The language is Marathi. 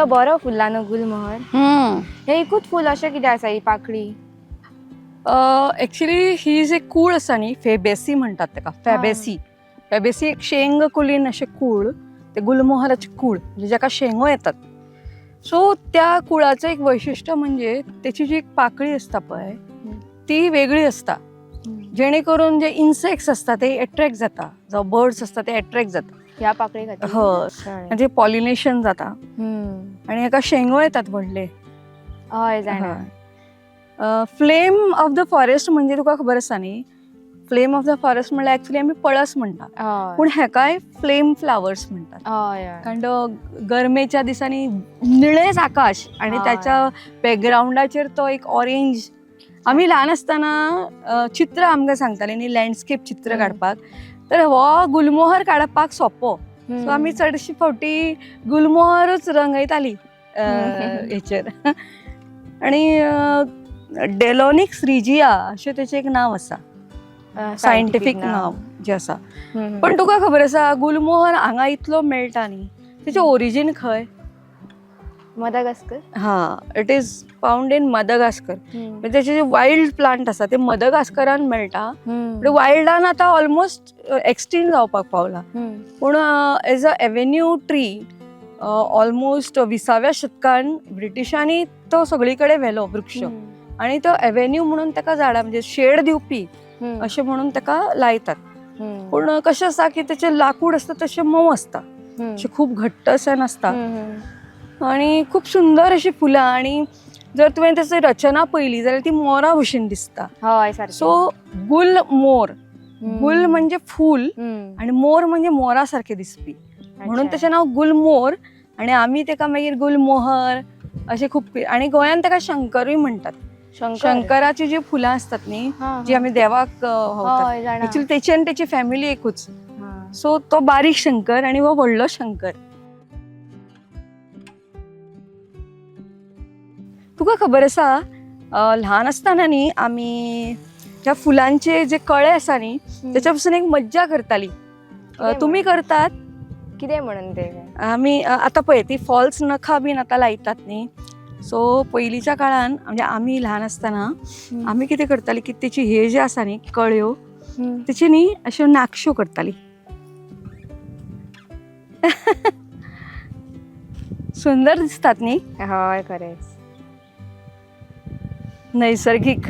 कितलो बरो फुल्ला न्हू गुलमोहर. हे एकूच फूल अशें कितें आसा ही पाकळी. ऍक्च्युली ही जे कूळ आसा न्ही फेबेसी म्हणटात ताका फेबेसी. फेबेसी एक शेंग कुलीन अशें कूळ ते गुलमोहराचे कूळ म्हणजे जाका शेंगो येतात. सो त्या कुळाचं एक वैशिष्ट्य म्हणजे त्याची जी एक पाकळी असता पळय ती वेगळी असता, जेणेकरून जे इन्सेक्ट्स असतात ते अट्रॅक्ट जाता, जावं बर्ड्स असतात ते अट्रॅक्ट जाता ह्या पाकळी खातीर. हो, म्हणजे पॉलिनेशन जाता आणि हाका शेंगो येतात व्हडले. हय जाणा. फ्लेम ऑफ द फॉरेस्ट म्हणजे तुका खबर आसा न्ही, फ्लेम ऑफ द फॉरेस्ट म्हणल्यार ऍक्च्युली आमी पळस म्हणटा, पूण हेकाय फ्लेम फ्लावर्स म्हणटात. कारण तो गरमेच्या दिसांनी निळेच आकाश आणि त्याच्या बॅकग्राउंडाचेर तो एक ऑरेंज. आमी ल्हान आसतना चित्र आमकां सांगताली न्ही लँडस्केप चित्र काडपाक, तर हो गुलमोहर काडपाक सोंपो. सो आमी चडशी फावटी गुलमोहरूच रंगयताली हेचेर. आणि डेलोनिक्स रिजिया अशें तेचें एक नांव आसा, सायंटिफीक नांव जें आसा. पण तुका खबर आसा गुलमोहर हांगा इतलो मेळटा न्ही, तेचें ओरिजीन खंय? Madagascar. It is found in Madagascar. म्हणजे तेचे जे वायल्ड प्लांट आसा ते मदागास्करान मेळटा. वायल्डान आतां ऑलमोस्ट एक्सटिंक्ट जावपाक पावला, पूण as a avenue tree almost 20व्या शतकान ब्रिटिशांनी तो सगळी कडेन व्हेलो वृक्ष, आणि तो एव्हेन्यू म्हणून ताका झाडां म्हणजे शेड दिवपी अशें म्हणून ताका लायतात. पूण कशें आसा की तेचें लाकूड आसता तशें मऊ आसता, अशें खूब घट्ट अशें नासता, आणि खूब सुंदर अशी फुलां. आणि जर तुवें तेची रचना पळयली जाल्यार ती मोरा भशेन दिसता. हय सारकें. सो गुल मोर, गुल म्हणजे फूल आणि मोर म्हणजे मोरा सारखे दिसपी, म्हणून तेचें नांव गुलमोर. आणि आमी तेका मागीर गुलमोहर अशें खूब. आणि गोंयान ताका शंकरूय म्हणटात. शंकराची जी फुलां असतात न्ही, जी आमी देवाक व्हांवतात, एक्चुअली तेची आनी तेची फॅमिली एकूच. सो तो बारीक शंकर आणि हो व्हडलो शंकर. तुका खबर आसा ल्हान आसतना न्ही आमी ह्या फुलांचे जे कळे आसा न्ही त्याच्या पासून एक मज्जा करताली. तुमी करतात? कितें म्हणून ते? आमी आतां पळय ती फॉल्स नखां बीन आतां लायतात न्ही, सो पयलींच्या काळान म्हणजे आमी ल्हान आसतना आमी कितें करताली की तेची हे जे आसा न्ही कळ्यो तेची न्ही अश्यो नाक्षो करताली. सुंदर दिसतात न्ही. हय खरेंच. नैसर्गिक.